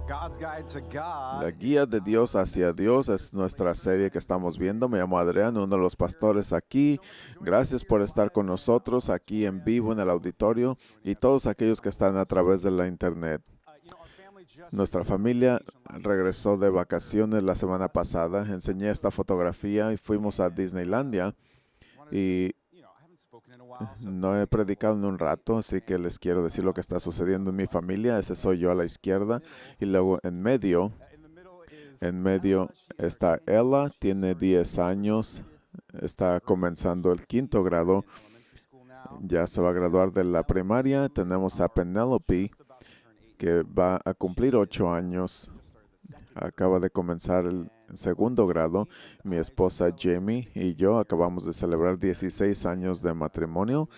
La guía de Dios hacia Dios es nuestra serie que estamos viendo. Me llamo Adrián, uno de los pastores aquí. Gracias por estar con nosotros aquí en vivo en el auditorio y todos aquellos que están a través de la internet. Nuestra familia regresó de vacaciones la semana pasada. Enseñé esta fotografía y fuimos a Disneylandia y no he predicado en un rato, así que les quiero decir lo que está sucediendo en mi familia. Ese soy yo a la izquierda y luego en medio está Ella, tiene 10 años, está comenzando el 5º grado, ya se va a graduar de la primaria. Tenemos a Penelope, que va a cumplir 8 años, acaba de comenzar el 2º grado. Mi esposa Jamie y yo acabamos de celebrar 16 años de matrimonio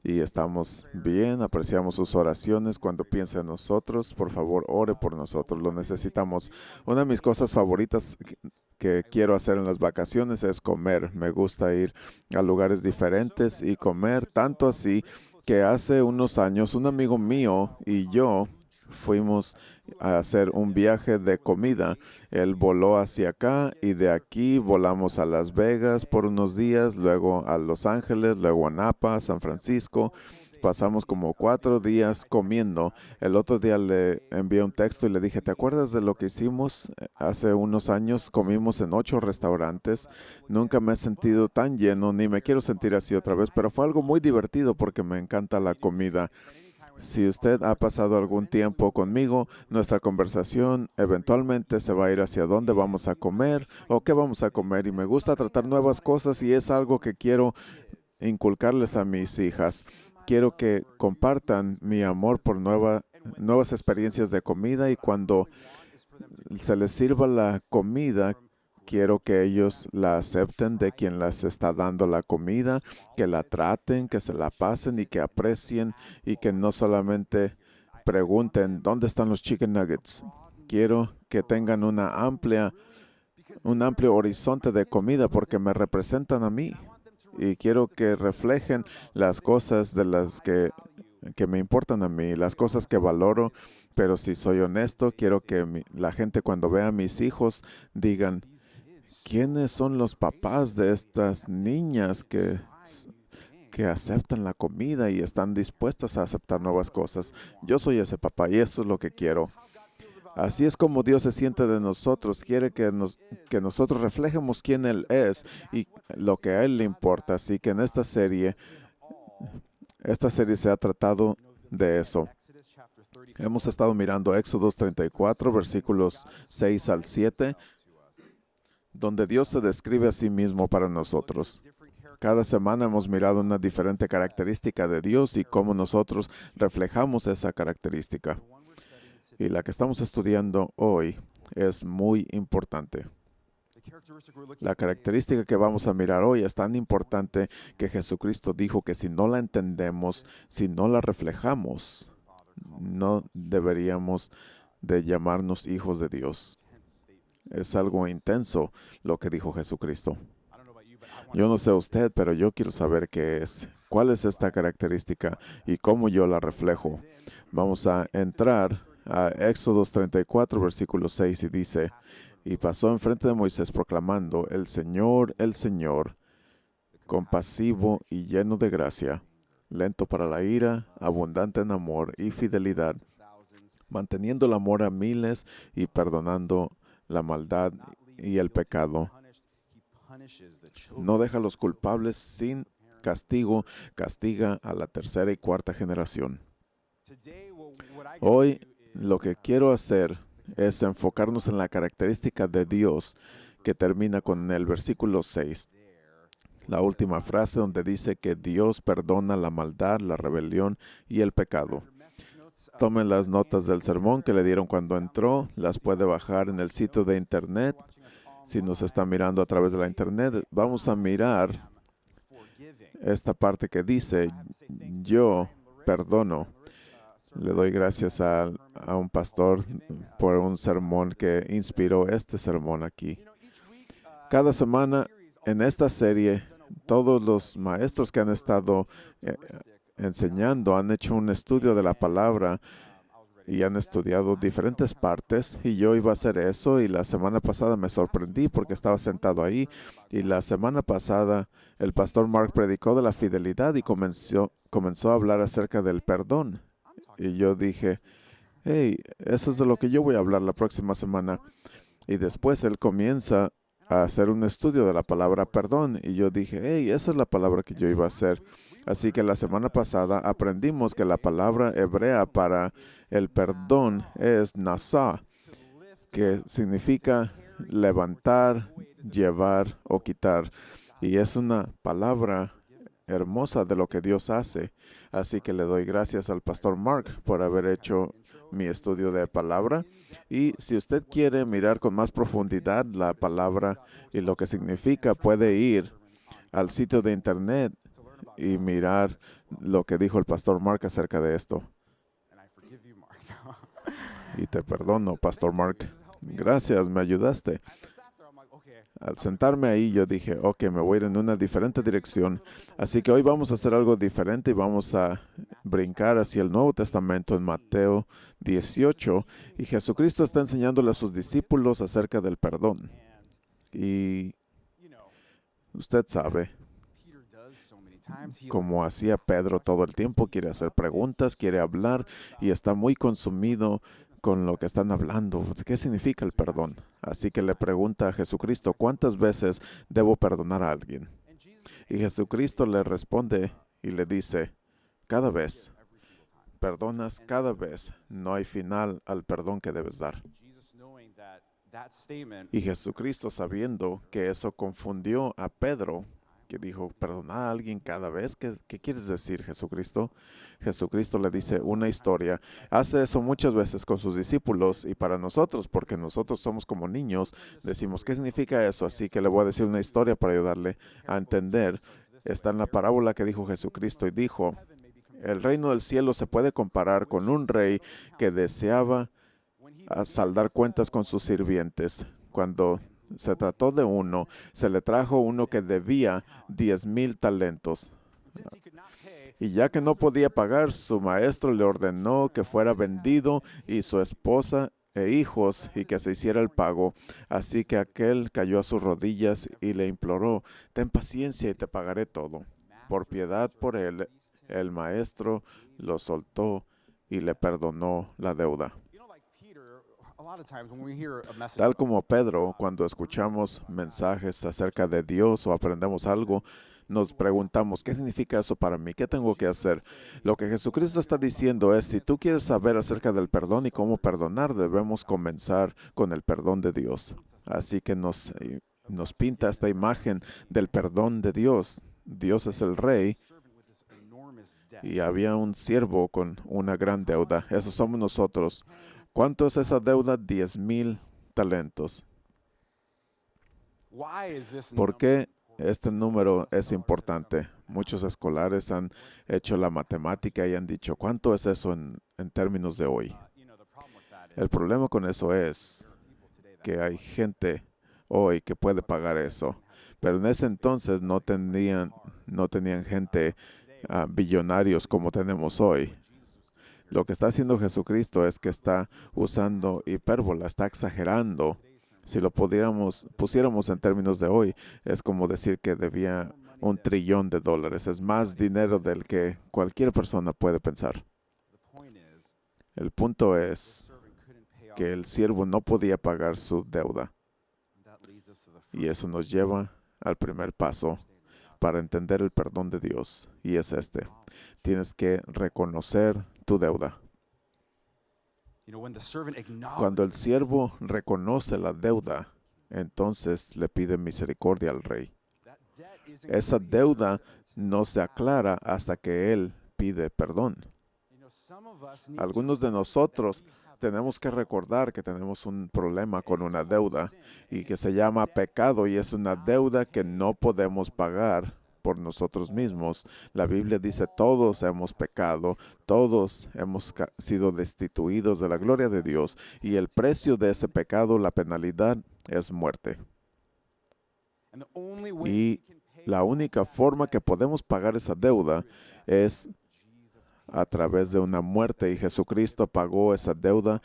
y estamos bien. Apreciamos sus oraciones cuando piensa en nosotros. Por favor, ore por nosotros, lo necesitamos. Una de mis cosas favoritas que quiero hacer en las vacaciones es comer. Me gusta ir a lugares diferentes y comer, tanto así que hace unos años un amigo mío y yo fuimos a hacer un viaje de comida. Él voló hacia acá y de aquí volamos a Las Vegas por unos días, luego a Los Ángeles, luego a Napa, San Francisco. Pasamos como 4 días comiendo. El otro día le envié un texto y le dije, ¿te acuerdas de lo que hicimos? Hace unos años comimos en 8 restaurantes. Nunca me he sentido tan lleno, ni me quiero sentir así otra vez, pero fue algo muy divertido porque me encanta la comida. Si usted ha pasado algún tiempo conmigo, nuestra conversación eventualmente se va a ir hacia dónde vamos a comer o qué vamos a comer. Y me gusta tratar nuevas cosas y es algo que quiero inculcarles a mis hijas. Quiero que compartan mi amor por nuevas experiencias de comida y cuando se les sirva la comida, quiero que ellos la acepten de quien les está dando la comida, que la traten, que se la pasen y que aprecien y que no solamente pregunten ¿dónde están los chicken nuggets? Quiero que tengan un amplio horizonte de comida porque me representan a mí y quiero que reflejen las cosas de las que me importan a mí, las cosas que valoro. Pero si soy honesto, quiero que la gente cuando vea a mis hijos digan, ¿quiénes son los papás de estas niñas que aceptan la comida y están dispuestas a aceptar nuevas cosas? Yo soy ese papá y eso es lo que quiero. Así es como Dios se siente de nosotros. Quiere que nosotros reflejemos quién Él es y lo que a Él le importa. Así que en esta serie se ha tratado de eso. Hemos estado mirando Éxodo 34, versículos 6 al 7, donde Dios se describe a sí mismo para nosotros. Cada semana hemos mirado una diferente característica de Dios y cómo nosotros reflejamos esa característica. Y la que estamos estudiando hoy es muy importante. La característica que vamos a mirar hoy es tan importante que Jesucristo dijo que si no la entendemos, si no la reflejamos, no deberíamos de llamarnos hijos de Dios. Es algo intenso lo que dijo Jesucristo. Yo no sé usted, pero yo quiero saber qué es. ¿Cuál es esta característica y cómo yo la reflejo? Vamos a entrar a Éxodo 34, versículo 6 y dice, y pasó enfrente de Moisés proclamando, el Señor, compasivo y lleno de gracia, lento para la ira, abundante en amor y fidelidad, manteniendo el amor a miles y perdonando la maldad y el pecado. No deja a los culpables sin castigo, castiga a la 3ª y 4ª generación. Hoy lo que quiero hacer es enfocarnos en la característica de Dios que termina con el versículo 6. La última frase donde dice que Dios perdona la maldad, la rebelión y el pecado. Tomen las notas del sermón que le dieron cuando entró, las puede bajar en el sitio de internet. Si nos está mirando a través de la internet, vamos a mirar esta parte que dice, yo perdono. Le doy gracias a un pastor por un sermón que inspiró este sermón aquí. Cada semana en esta serie, todos los maestros que han estado enseñando han hecho un estudio de la palabra y han estudiado diferentes partes y yo iba a hacer eso y la semana pasada me sorprendí porque estaba sentado ahí y la semana pasada el pastor Mark predicó de la fidelidad y comenzó a hablar acerca del perdón y yo dije, hey, eso es de lo que yo voy a hablar la próxima semana. Y después él comienza a hacer un estudio de la palabra perdón. Y yo dije, hey, esa es la palabra que yo iba a hacer. Así que la semana pasada aprendimos que la palabra hebrea para el perdón es nasa, que significa levantar, llevar o quitar. Y es una palabra hermosa de lo que Dios hace. Así que le doy gracias al pastor Mark por haber hecho mi estudio de palabra. Y si usted quiere mirar con más profundidad la palabra y lo que significa, puede ir al sitio de internet y mirar lo que dijo el pastor Mark acerca de esto. Y te perdono, pastor Mark. Gracias, me ayudaste. Al sentarme ahí, yo dije, ok, me voy a ir en una diferente dirección. Así que hoy vamos a hacer algo diferente y vamos a brincar hacia el Nuevo Testamento en Mateo 18. Y Jesucristo está enseñándole a sus discípulos acerca del perdón. Y usted sabe, como hacía Pedro todo el tiempo, quiere hacer preguntas, quiere hablar y está muy consumido con lo que están hablando. ¿Qué significa el perdón? Así que le pregunta a Jesucristo, ¿cuántas veces debo perdonar a alguien? Y Jesucristo le responde y le dice, cada vez. Perdonas cada vez. No hay final al perdón que debes dar. Y Jesucristo, sabiendo que eso confundió a Pedro, que dijo, perdonar a alguien cada vez. ¿Qué quieres decir, Jesucristo? Jesucristo le dice una historia. Hace eso muchas veces con sus discípulos y para nosotros, porque nosotros somos como niños, decimos, ¿qué significa eso? Así que le voy a decir una historia para ayudarle a entender. Está en la parábola que dijo Jesucristo y dijo, el reino del cielo se puede comparar con un rey que deseaba saldar cuentas con sus sirvientes. Cuando se trató de uno, se le trajo uno que debía 10,000 talentos. Y ya que no podía pagar, su maestro le ordenó que fuera vendido y su esposa e hijos y que se hiciera el pago. Así que aquel cayó a sus rodillas y le imploró, ten paciencia y te pagaré todo. Por piedad por él, el maestro lo soltó y le perdonó la deuda. Tal como Pedro, cuando escuchamos mensajes acerca de Dios o aprendemos algo, nos preguntamos, ¿qué significa eso para mí? ¿Qué tengo que hacer? Lo que Jesucristo está diciendo es, si tú quieres saber acerca del perdón y cómo perdonar, debemos comenzar con el perdón de Dios. Así que nos pinta esta imagen del perdón de Dios. Dios es el rey y había un siervo con una gran deuda. Esos somos nosotros. ¿Cuánto es esa deuda? 10,000 talentos. ¿Por qué este número es importante? Muchos escolares han hecho la matemática y han dicho, ¿cuánto es eso en términos de hoy? El problema con eso es que hay gente hoy que puede pagar eso, pero en ese entonces no tenían gente billonarios como tenemos hoy. Lo que está haciendo Jesucristo es que está usando hipérbola, está exagerando. Si lo pusiéramos en términos de hoy, es como decir que debía $1 trillón. Es más dinero del que cualquier persona puede pensar. El punto es que el siervo no podía pagar su deuda. Y eso nos lleva al primer paso para entender el perdón de Dios. Y es este. Tienes que reconocer tu deuda. Cuando el siervo reconoce la deuda, entonces le pide misericordia al rey. Esa deuda no se aclara hasta que él pide perdón. Algunos de nosotros tenemos que recordar que tenemos un problema con una deuda y que se llama pecado y es una deuda que no podemos pagar por nosotros mismos. La Biblia dice, todos hemos pecado, todos hemos sido destituidos de la gloria de Dios y el precio de ese pecado, la penalidad, es muerte. Y la única forma que podemos pagar esa deuda es a través de una muerte y Jesucristo pagó esa deuda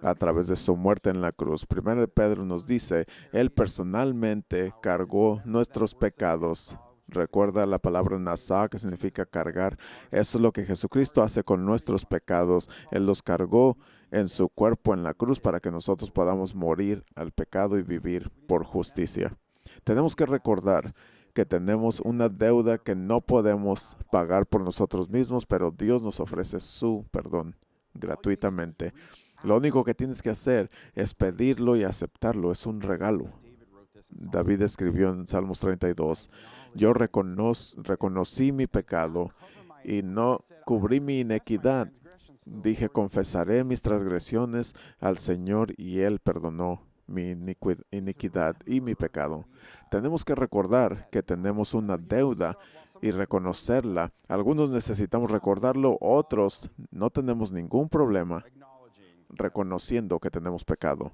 a través de su muerte en la cruz. Primero de Pedro nos dice, Él personalmente cargó nuestros pecados. Recuerda la palabra nasá, que significa cargar. Eso es lo que Jesucristo hace con nuestros pecados. Él los cargó en su cuerpo en la cruz para que nosotros podamos morir al pecado y vivir por justicia. Tenemos que recordar que tenemos una deuda que no podemos pagar por nosotros mismos, pero Dios nos ofrece su perdón gratuitamente. Lo único que tienes que hacer es pedirlo y aceptarlo. Es un regalo. David escribió en Salmos 32, yo reconocí mi pecado y no cubrí mi iniquidad. Dije, confesaré mis transgresiones al Señor y Él perdonó mi iniquidad y mi pecado. Tenemos que recordar que tenemos una deuda y reconocerla. Algunos necesitamos recordarlo, otros no tenemos ningún problema reconociendo que tenemos pecado.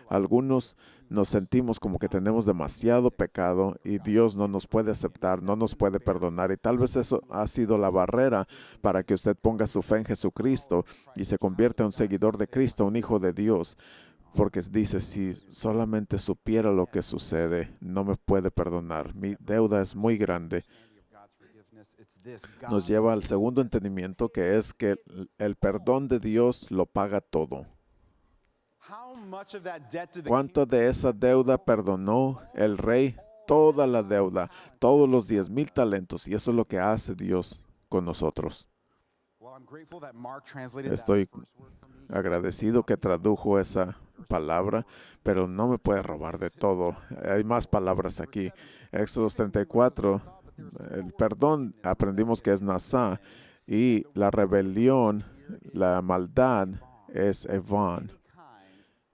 Algunos nos sentimos como que tenemos demasiado pecado y Dios no nos puede aceptar, no nos puede perdonar. Y tal vez eso ha sido la barrera para que usted ponga su fe en Jesucristo y se convierta en un seguidor de Cristo, un hijo de Dios. Porque dice, si solamente supiera lo que sucede, no me puede perdonar. Mi deuda es muy grande. Nos lleva al segundo entendimiento, que es que el perdón de Dios lo paga todo. ¿Cuánto de esa deuda perdonó el rey? Toda la deuda, todos los 10,000 talentos. Y eso es lo que hace Dios con nosotros. Estoy agradecido que tradujo esa palabra, pero no me puede robar de todo. Hay más palabras aquí. Éxodo 34, el perdón aprendimos que es nasá, y la rebelión, la maldad es eván.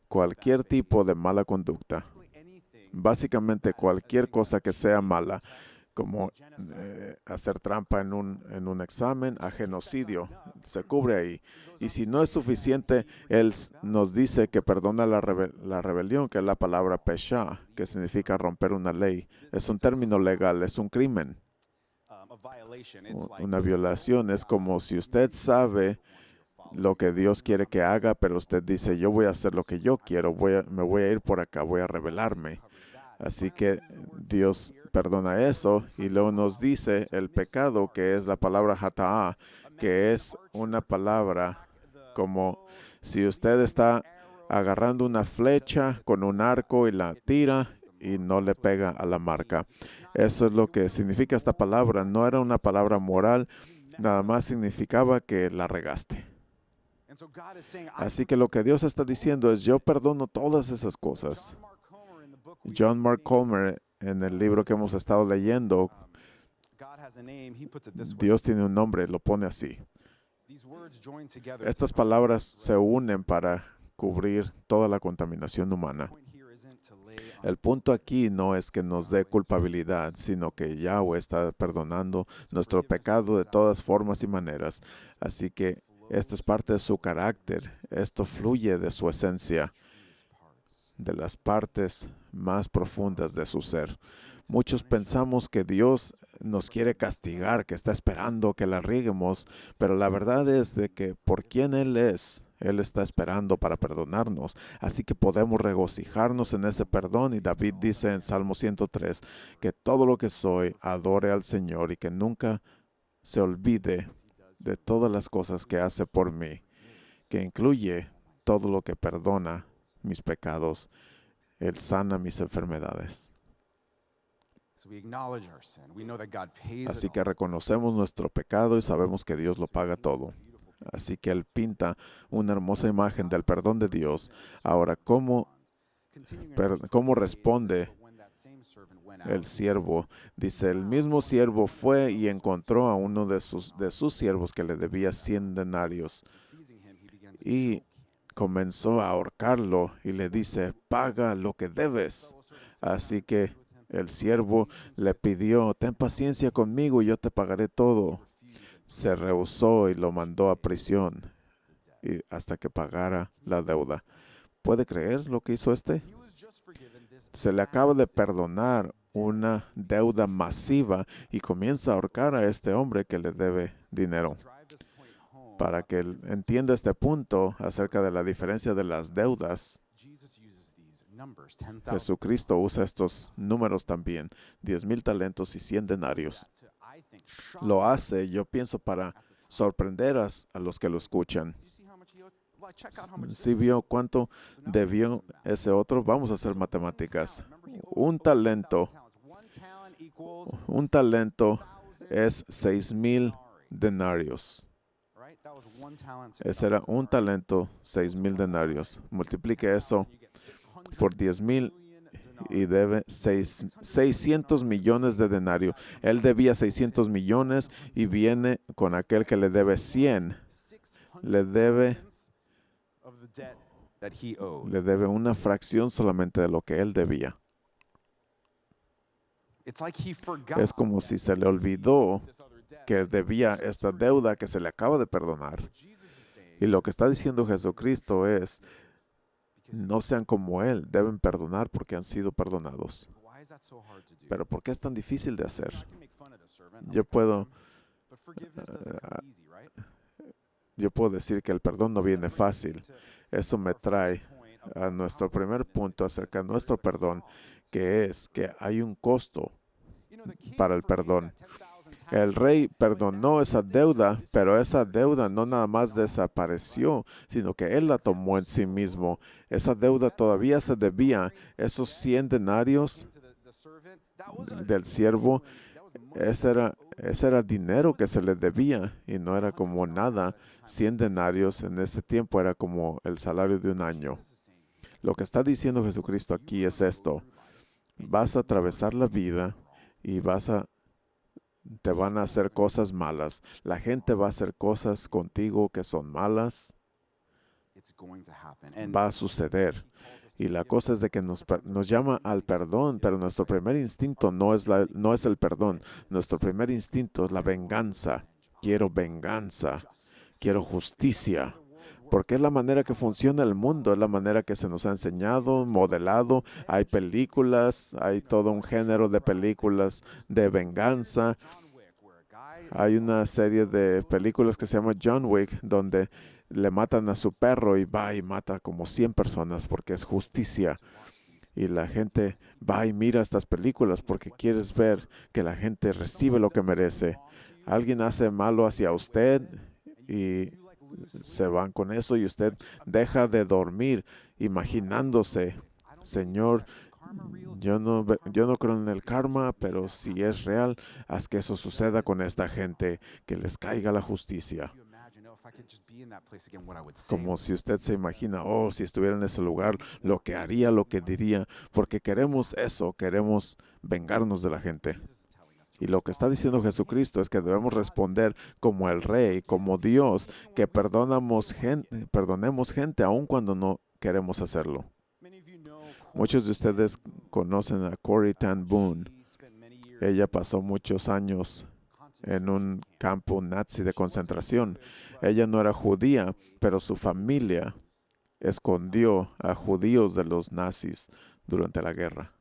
Cualquier tipo de mala conducta. Básicamente cualquier cosa que sea mala, como hacer trampa en un examen, a genocidio, se cubre ahí. Y si no es suficiente, Él nos dice que perdona la rebelión, que es la palabra pesha, que significa romper una ley. Es un término legal, es un crimen. Una violación es como si usted sabe lo que Dios quiere que haga, pero usted dice, yo voy a hacer lo que yo quiero, me voy a ir por acá, voy a rebelarme. Así que Dios perdona eso y luego nos dice el pecado, que es la palabra hata'a, que es una palabra como si usted está agarrando una flecha con un arco y la tira y no le pega a la marca. Eso es lo que significa esta palabra. No era una palabra moral, nada más significaba que la regaste. Así que lo que Dios está diciendo es, yo perdono todas esas cosas. John Mark Comer, en el libro que hemos estado leyendo, Dios tiene un nombre, lo pone así. Estas palabras se unen para cubrir toda la contaminación humana. El punto aquí no es que nos dé culpabilidad, sino que Yahweh está perdonando nuestro pecado de todas formas y maneras. Así que esto es parte de su carácter, esto fluye de su esencia, de las partes más profundas de su ser. Muchos pensamos que Dios nos quiere castigar, que está esperando que la rieguemos, pero la verdad es de que por quien Él es, Él está esperando para perdonarnos. Así que podemos regocijarnos en ese perdón. Y David dice en Salmo 103, que todo lo que soy adore al Señor y que nunca se olvide de todas las cosas que hace por mí, que incluye todo lo que perdona mis pecados. Él sana mis enfermedades. Así que reconocemos nuestro pecado y sabemos que Dios lo paga todo. Así que Él pinta una hermosa imagen del perdón de Dios. Ahora, ¿cómo responde el siervo? Dice, el mismo siervo fue y encontró a uno de sus siervos que le debía 100 denarios. Y comenzó a ahorcarlo y le dice, paga lo que debes. Así que el siervo le pidió, ten paciencia conmigo y yo te pagaré todo. Se rehusó y lo mandó a prisión hasta que pagara la deuda. ¿Puede creer lo que hizo este? Se le acaba de perdonar una deuda masiva y comienza a ahorcar a este hombre que le debe dinero. para que él entienda este punto acerca de la diferencia de las deudas. Jesucristo usa estos números también, 10,000 talentos y 100 denarios. Lo hace, yo pienso, para sorprender a los que lo escuchan. ¿Sí vio cuánto debió ese otro? Vamos a hacer matemáticas. Un talento es 6,000 denarios. Ese era un talento, 6,000 denarios. Multiplique eso por 10,000 y debe 600 millones de denarios. Él debía 600 millones y viene con aquel que le debe 100. Le debe una fracción solamente de lo que él debía. Es como si se le olvidó que debía esta deuda que se le acaba de perdonar. Y lo que está diciendo Jesucristo es, no sean como Él, deben perdonar porque han sido perdonados. Pero ¿por qué es tan difícil de hacer? Yo puedo decir que el perdón no viene fácil. Eso me trae a nuestro primer punto acerca de nuestro perdón, que es que hay un costo para el perdón. El rey perdonó esa deuda, pero esa deuda no nada más desapareció, sino que él la tomó en sí mismo. Esa deuda todavía se debía. Esos 100 denarios del siervo, ese era dinero que se le debía y no era como nada. 100 denarios en ese tiempo era como el salario de un año. Lo que está diciendo Jesucristo aquí es esto. Vas a atravesar la vida y te van a hacer cosas malas. La gente va a hacer cosas contigo que son malas. Va a suceder. Y la cosa es de que nos llama al perdón, pero nuestro primer instinto no es el perdón. Nuestro primer instinto es la venganza. Quiero venganza. Quiero justicia. Porque es la manera que funciona el mundo, es la manera que se nos ha enseñado, modelado. Hay películas, hay todo un género de películas de venganza. Hay una serie de películas que se llama John Wick, donde le matan a su perro y va y mata como 100 personas porque es justicia. Y la gente va y mira estas películas porque quieres ver que la gente recibe lo que merece. Alguien hace malo hacia usted y se van con eso y usted deja de dormir imaginándose, Señor, yo no creo en el karma, pero si es real, haz que eso suceda con esta gente, que les caiga la justicia. Como si usted se imagina, si estuviera en ese lugar, lo que haría, lo que diría, porque queremos eso, queremos vengarnos de la gente. Y lo que está diciendo Jesucristo es que debemos responder como el Rey, como Dios, que perdonemos gente aun cuando no queremos hacerlo. Muchos de ustedes conocen a Corrie ten Boom. Ella pasó muchos años en un campo nazi de concentración. Ella no era judía, pero su familia escondió a judíos de los nazis durante la guerra.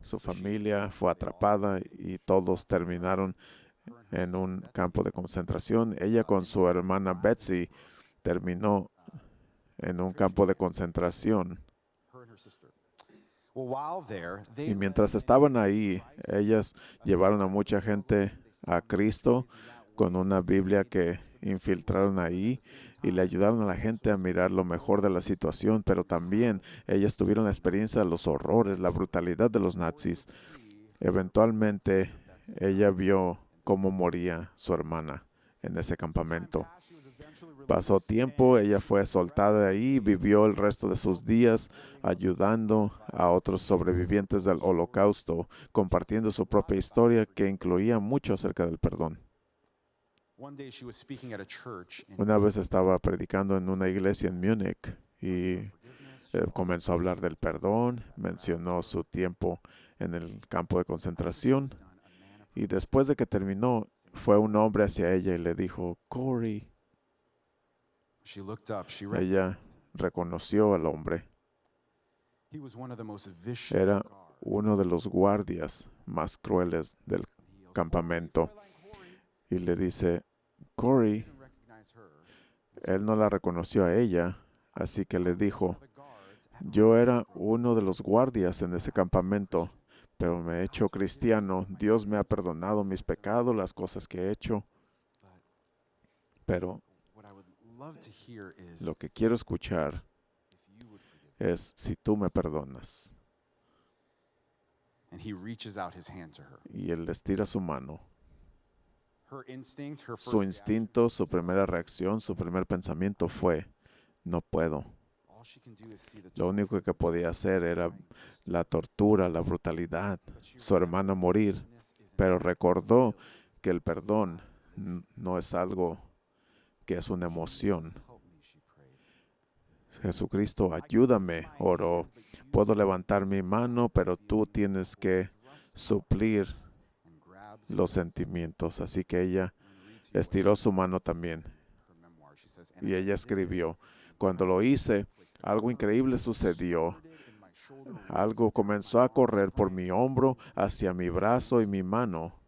Su familia fue atrapada y todos terminaron en un campo de concentración. Ella con su hermana Betsy terminó en un campo de concentración. Y mientras estaban ahí, ellas llevaron a mucha gente a Cristo con una Biblia que infiltraron ahí y le ayudaron a la gente a mirar lo mejor de la situación, pero también ellas tuvieron la experiencia de los horrores, la brutalidad de los nazis. Eventualmente, ella vio cómo moría su hermana en ese campamento. Pasó tiempo, ella fue soltada de ahí, vivió el resto de sus días ayudando a otros sobrevivientes del Holocausto, compartiendo su propia historia que incluía mucho acerca del perdón. Una vez estaba predicando en una iglesia en Múnich y comenzó a hablar del perdón, mencionó su tiempo en el campo de concentración y después de que terminó, fue un hombre hacia ella y le dijo, Corrie. Ella reconoció al hombre. Era uno de los guardias más crueles del campamento. Y le dice, Corey, él no la reconoció a ella, así que le dijo, yo era uno de los guardias en ese campamento, pero me he hecho cristiano. Dios me ha perdonado mis pecados, las cosas que he hecho. Pero lo que quiero escuchar es si tú me perdonas. Y él estira su mano. Su instinto, su primera reacción, su primer pensamiento fue, no puedo. Lo único que podía hacer era la tortura, la brutalidad, su hermana morir. Pero recordó que el perdón no es algo que es una emoción. Jesucristo, ayúdame, oró. Puedo levantar mi mano, pero tú tienes que suplir los sentimientos. Así que ella estiró su mano también. Y ella escribió, cuando lo hice, algo increíble sucedió. Algo comenzó a correr por mi hombro hacia mi brazo y mi mano,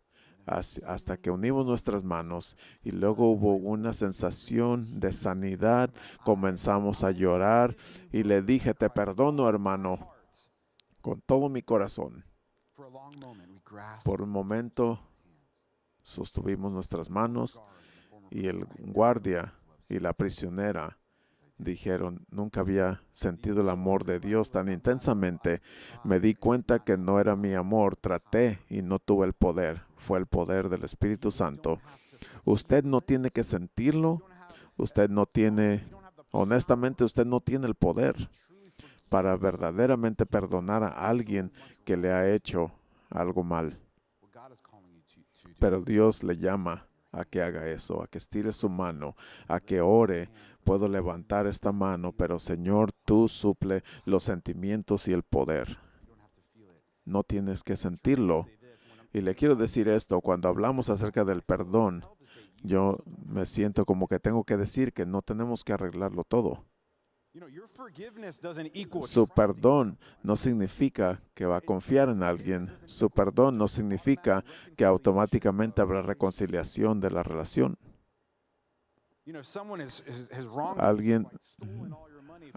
hasta que unimos nuestras manos. Y luego hubo una sensación de sanidad. Comenzamos a llorar y le dije, te perdono, hermano, con todo mi corazón. Por un momento sostuvimos nuestras manos y el guardia y la prisionera dijeron, nunca había sentido el amor de Dios tan intensamente. Me di cuenta que no era mi amor. Traté y no tuve el poder. Fue el poder del Espíritu Santo. Usted no tiene que sentirlo. Honestamente, usted no tiene el poder para verdaderamente perdonar a alguien que le ha hecho algo mal. Pero Dios le llama a que haga eso, a que estire su mano, a que ore. Puedo levantar esta mano, pero Señor, tú suple los sentimientos y el poder. No tienes que sentirlo. Y le quiero decir esto, cuando hablamos acerca del perdón, yo me siento como que tengo que decir que no tenemos que arreglarlo todo. Su perdón no significa que va a confiar en alguien. Su perdón no significa que automáticamente habrá reconciliación de la relación.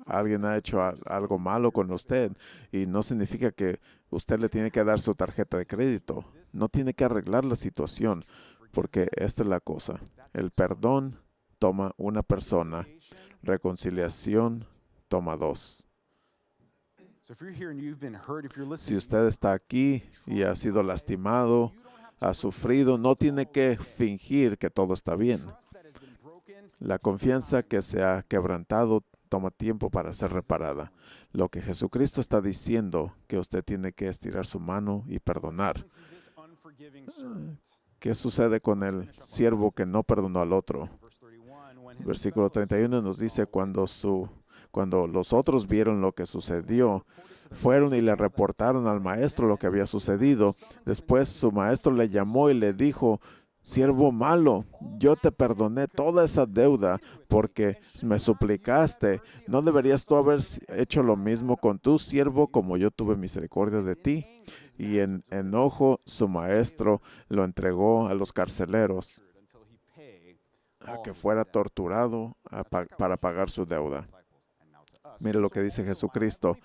Alguien ha hecho algo malo con usted y no significa que usted le tiene que dar su tarjeta de crédito. No tiene que arreglar la situación, porque esta es la cosa. El perdón toma una persona, reconciliación toma dos. Si usted está aquí y ha sido lastimado, ha sufrido, no tiene que fingir que todo está bien. La confianza que se ha quebrantado toma tiempo para ser reparada. Lo que Jesucristo está diciendo, que usted tiene que estirar su mano y perdonar. ¿Qué sucede con el siervo que no perdonó al otro? Versículo 31 nos dice, cuando los otros vieron lo que sucedió, fueron y le reportaron al maestro lo que había sucedido. Después su maestro le llamó y le dijo, siervo malo, yo te perdoné toda esa deuda porque me suplicaste. ¿No deberías tú haber hecho lo mismo con tu siervo como yo tuve misericordia de ti? Y en enojo su maestro lo entregó a los carceleros a que fuera torturado para pagar su deuda. Mire lo que dice Jesucristo.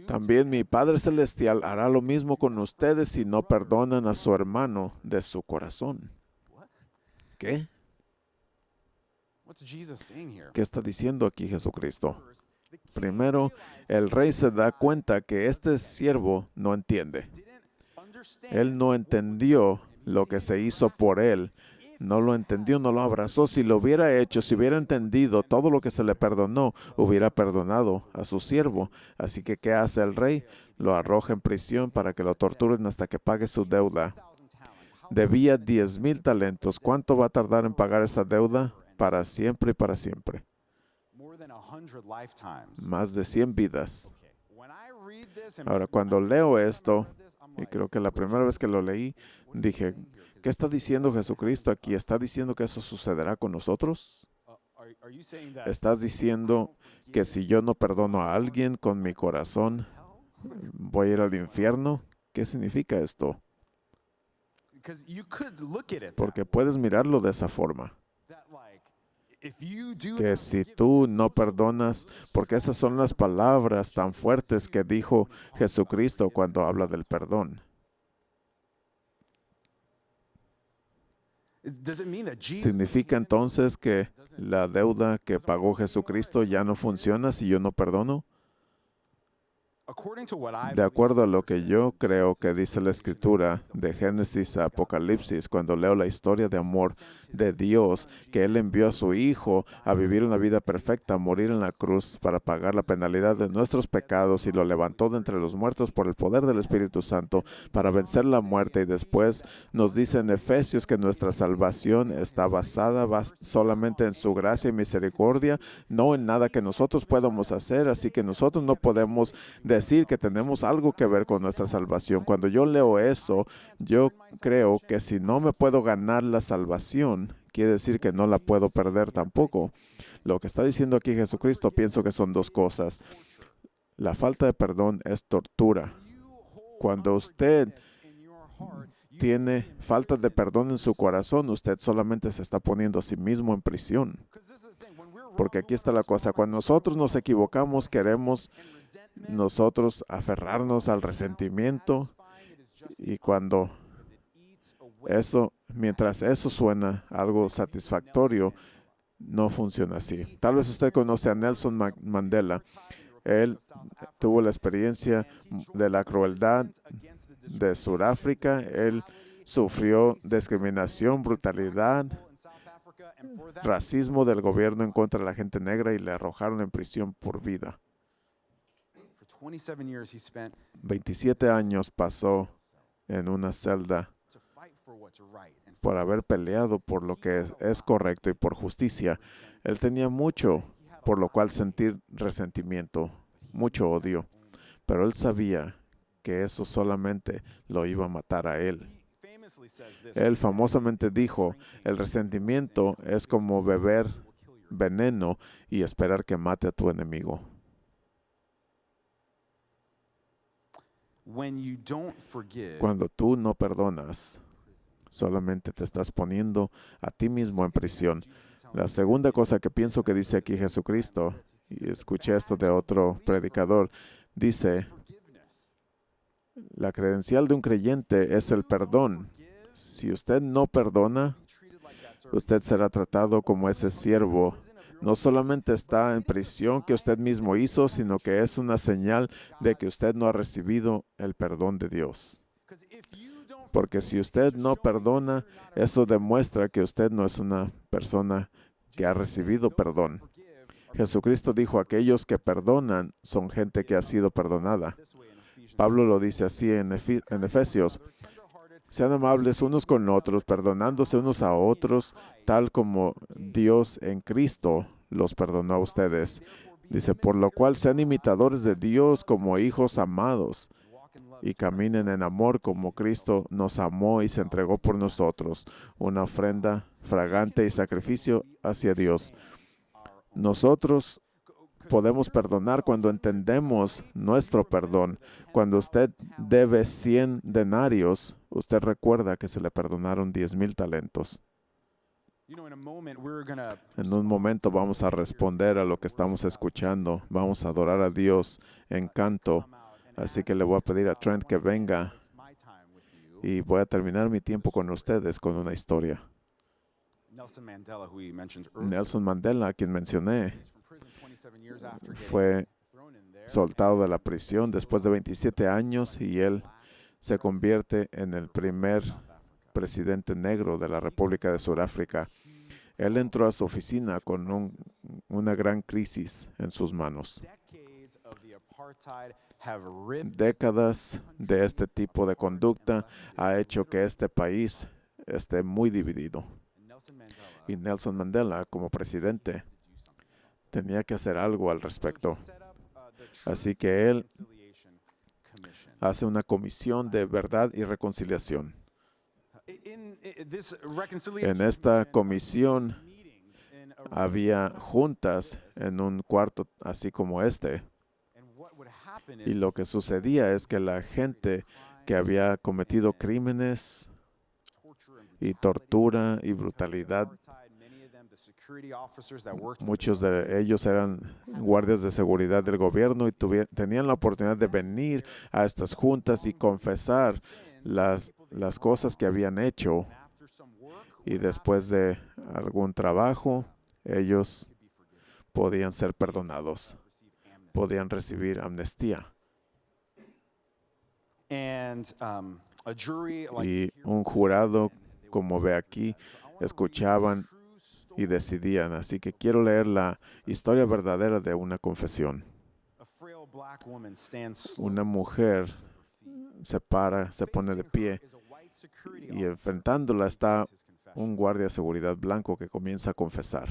También mi Padre Celestial hará lo mismo con ustedes si no perdonan a su hermano de su corazón. ¿Qué? ¿Qué está diciendo aquí Jesucristo? Primero, el rey se da cuenta que este siervo no entiende. Él no entendió lo que se hizo por él. No lo entendió, no lo abrazó. Si lo hubiera hecho, si hubiera entendido todo lo que se le perdonó, hubiera perdonado a su siervo. Así que, ¿qué hace el rey? Lo arroja en prisión para que lo torturen hasta que pague su deuda. Debía 10,000 talentos. ¿Cuánto va a tardar en pagar esa deuda? Para siempre y para siempre. Más de 100 vidas. Ahora, cuando leo esto, y creo que la primera vez que lo leí, dije, ¿qué está diciendo Jesucristo aquí? ¿Está diciendo que eso sucederá con nosotros? ¿Estás diciendo que si yo no perdono a alguien con mi corazón, voy a ir al infierno? ¿Qué significa esto? Porque puedes mirarlo de esa forma. Que si tú no perdonas, porque esas son las palabras tan fuertes que dijo Jesucristo cuando habla del perdón. ¿Significa entonces que la deuda que pagó Jesucristo ya no funciona si yo no perdono? De acuerdo a lo que yo creo que dice la Escritura, de Génesis a Apocalipsis, cuando leo la historia de amor de Dios, que Él envió a su Hijo a vivir una vida perfecta, a morir en la cruz para pagar la penalidad de nuestros pecados y lo levantó de entre los muertos por el poder del Espíritu Santo para vencer la muerte. Y después nos dice en Efesios que nuestra salvación está basada solamente en su gracia y misericordia, no en nada que nosotros podamos hacer, así que nosotros no podemos decir que tenemos algo que ver con nuestra salvación. Cuando yo leo eso, yo creo que si no me puedo ganar la salvación, quiere decir que no la puedo perder tampoco. Lo que está diciendo aquí Jesucristo, pienso que son dos cosas. La falta de perdón es tortura. Cuando usted tiene falta de perdón en su corazón, usted solamente se está poniendo a sí mismo en prisión. Porque aquí está la cosa, cuando nosotros nos equivocamos, queremos nosotros aferrarnos al resentimiento, y cuando mientras eso suena algo satisfactorio, no funciona así. Tal vez usted conoce a Nelson Mandela. Él tuvo la experiencia de la crueldad de Sudáfrica. Él sufrió discriminación, brutalidad, racismo del gobierno en contra de la gente negra y le arrojaron en prisión por vida. 27 años pasó en una celda por haber peleado por lo que es correcto y por justicia. Él tenía mucho por lo cual sentir resentimiento, mucho odio, pero él sabía que eso solamente lo iba a matar a él. Él famosamente dijo, el resentimiento es como beber veneno y esperar que mate a tu enemigo. Cuando tú no perdonas, solamente te estás poniendo a ti mismo en prisión. La segunda cosa que pienso que dice aquí Jesucristo, y escuché esto de otro predicador, dice, la credencial de un creyente es el perdón. Si usted no perdona, usted será tratado como ese siervo. No solamente está en prisión que usted mismo hizo, sino que es una señal de que usted no ha recibido el perdón de Dios. Porque si usted no perdona, eso demuestra que usted no es una persona que ha recibido perdón. Jesucristo dijo, aquellos que perdonan son gente que ha sido perdonada. Pablo lo dice así en Efesios. Sean amables unos con otros, perdonándose unos a otros, tal como Dios en Cristo los perdonó a ustedes. Dice, por lo cual sean imitadores de Dios como hijos amados y caminen en amor como Cristo nos amó y se entregó por nosotros, una ofrenda fragante y sacrificio hacia Dios. Nosotros podemos perdonar cuando entendemos nuestro perdón. Cuando usted debe 100 denarios, usted recuerda que se le perdonaron 10,000 talentos. En un momento vamos a responder a lo que estamos escuchando. Vamos a adorar a Dios en canto. Así que le voy a pedir a Trent que venga y voy a terminar mi tiempo con ustedes con una historia. Nelson Mandela, a quien mencioné, fue soltado de la prisión después de 27 años y él se convierte en el primer presidente negro de la República de Sudáfrica. Él entró a su oficina con una gran crisis en sus manos. Décadas de este tipo de conducta ha hecho que este país esté muy dividido. Y Nelson Mandela, como presidente, tenía que hacer algo al respecto. Así que él hace una comisión de verdad y reconciliación. En esta comisión había juntas en un cuarto así como este. Y lo que sucedía es que la gente que había cometido crímenes y tortura y brutalidad. Muchos de ellos eran guardias de seguridad del gobierno y tenían la oportunidad de venir a estas juntas y confesar las cosas que habían hecho. Y después de algún trabajo, ellos podían ser perdonados, podían recibir amnistía. Y un jurado, como ve aquí, escuchaban y decidían. Así que quiero leer la historia verdadera de una confesión. Una mujer se para, se pone de pie y enfrentándola está un guardia de seguridad blanco que comienza a confesar.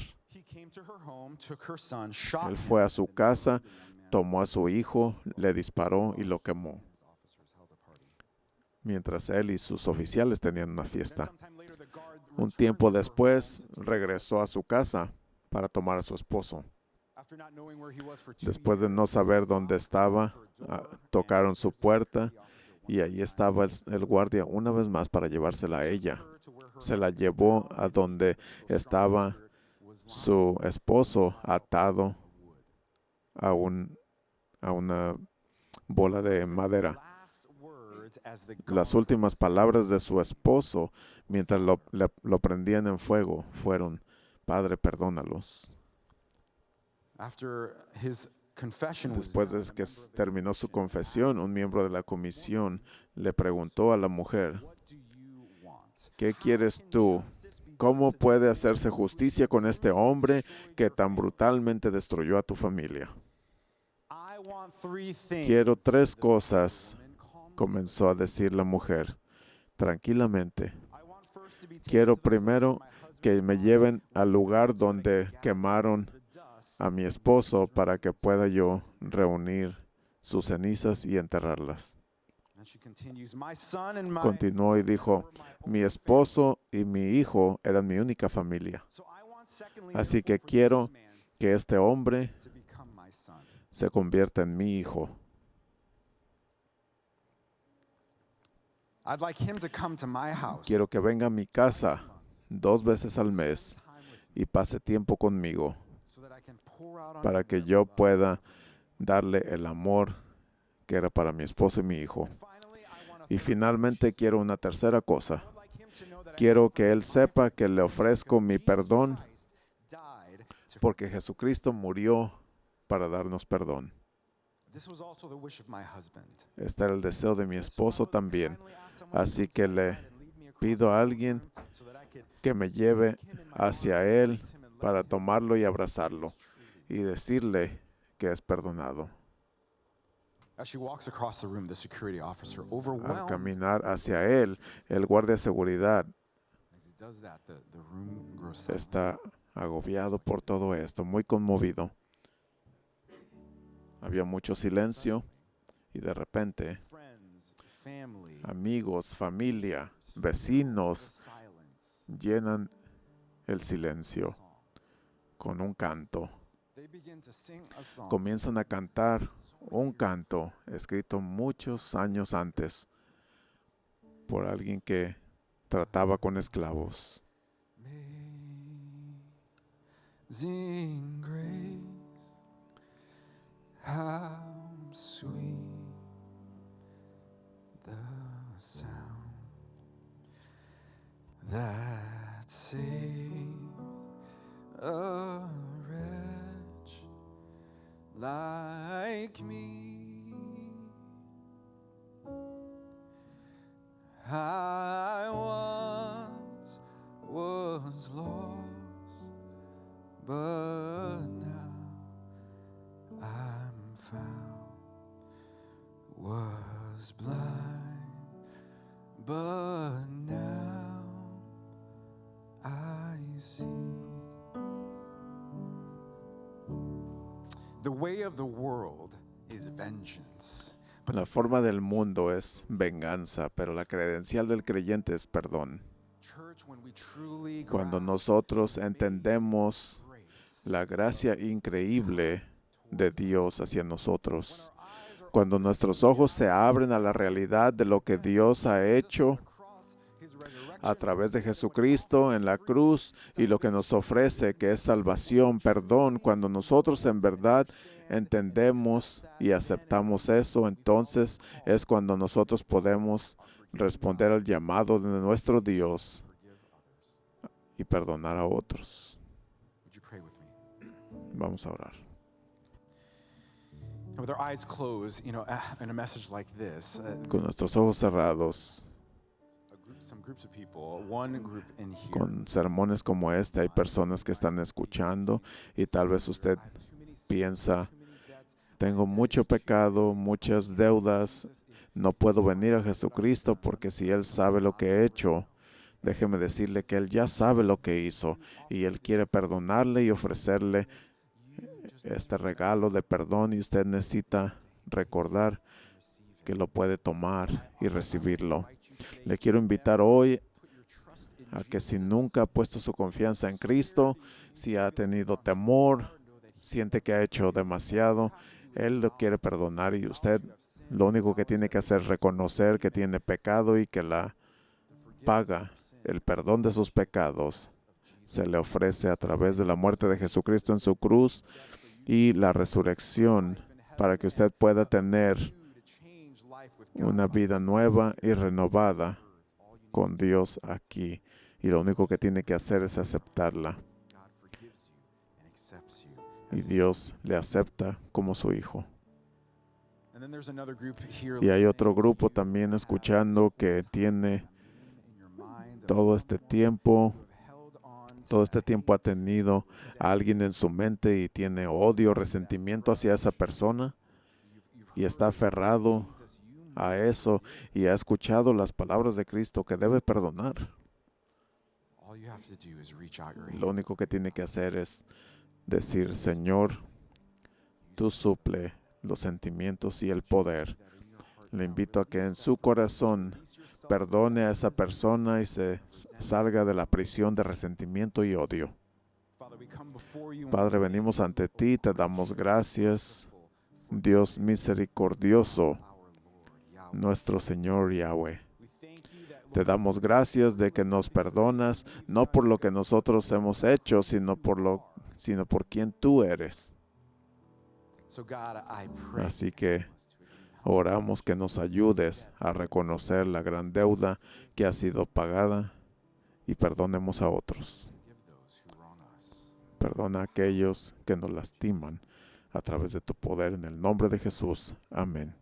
Él fue a su casa, tomó a su hijo, le disparó y lo quemó, mientras él y sus oficiales tenían una fiesta. Un tiempo después, regresó a su casa para tomar a su esposo. Después de no saber dónde estaba, tocaron su puerta y ahí estaba el guardia una vez más para llevársela a ella. Se la llevó a donde estaba su esposo atado a una bola de madera. Las últimas palabras de su esposo mientras lo prendían en fuego fueron: Padre, perdónalos. Después de que terminó su confesión, un miembro de la comisión le preguntó a la mujer: ¿qué quieres tú? ¿Cómo puede hacerse justicia con este hombre que tan brutalmente destruyó a tu familia? Quiero 3 cosas, comenzó a decir la mujer tranquilamente. Quiero primero que me lleven al lugar donde quemaron a mi esposo para que pueda yo reunir sus cenizas y enterrarlas. Continuó y dijo: mi esposo y mi hijo eran mi única familia. Así que quiero que este hombre se convierta en mi hijo. Quiero que venga a mi casa 2 veces al mes y pase tiempo conmigo para que yo pueda darle el amor que era para mi esposo y mi hijo. Y finalmente quiero una tercera cosa. Quiero que él sepa que le ofrezco mi perdón porque Jesucristo murió para darnos perdón. Este era el deseo de mi esposo también. Así que le pido a alguien que me lleve hacia él para tomarlo y abrazarlo y decirle que es perdonado. Al caminar hacia él, el guardia de seguridad está agobiado por todo esto, muy conmovido. Había mucho silencio y de repente amigos, familia, vecinos llenan el silencio con un canto. Comienzan a cantar un canto escrito muchos años antes por alguien que trataba con esclavos. Amazing grace, how sweet the sound that saved a wretch like me. I once was lost, but now I'm found. Was blind, but now I see. The way of the world is vengeance. La forma del mundo es venganza, pero la credencial del creyente es perdón. Cuando nosotros entendemos la gracia increíble de Dios hacia nosotros, cuando nuestros ojos se abren a la realidad de lo que Dios ha hecho a través de Jesucristo en la cruz y lo que nos ofrece, que es salvación, perdón. Cuando nosotros en verdad entendemos y aceptamos eso, entonces es cuando nosotros podemos responder al llamado de nuestro Dios y perdonar a otros. Would you pray with me? Vamos a orar. With our eyes closed, in a message like this, Con nuestros ojos cerrados, some groups of people, one group in here, con sermones como este, hay personas que están escuchando y tal vez usted piensa, tengo mucho pecado, muchas deudas, no puedo venir a Jesucristo porque si Él sabe lo que he hecho, déjeme decirle que Él ya sabe lo que hizo y Él quiere perdonarle y ofrecerle este regalo de perdón y usted necesita recordar que lo puede tomar y recibirlo. Le quiero invitar hoy a que si nunca ha puesto su confianza en Cristo, si ha tenido temor, siente que ha hecho demasiado, Él lo quiere perdonar y usted lo único que tiene que hacer es reconocer que tiene pecado y que la paga, el perdón de sus pecados, se le ofrece a través de la muerte de Jesucristo en su cruz y la resurrección para que usted pueda tener una vida nueva y renovada con Dios aquí. Y lo único que tiene que hacer es aceptarla. Y Dios le acepta como su hijo. Y hay otro grupo también escuchando que tiene todo este tiempo ha tenido a alguien en su mente y tiene odio, resentimiento hacia esa persona y está aferrado a eso y ha escuchado las palabras de Cristo que debe perdonar. Lo único que tiene que hacer es decir, Señor, tú suple los sentimientos y el poder. Le invito a que en su corazón perdone a esa persona y se salga de la prisión de resentimiento y odio. Padre, venimos ante ti, te damos gracias, Dios misericordioso, nuestro Señor Yahweh. Te damos gracias de que nos perdonas, no por lo que nosotros hemos hecho, sino por quien tú eres. Así que oramos que nos ayudes a reconocer la gran deuda que ha sido pagada y perdonemos a otros. Perdona a aquellos que nos lastiman a través de tu poder en el nombre de Jesús. Amén.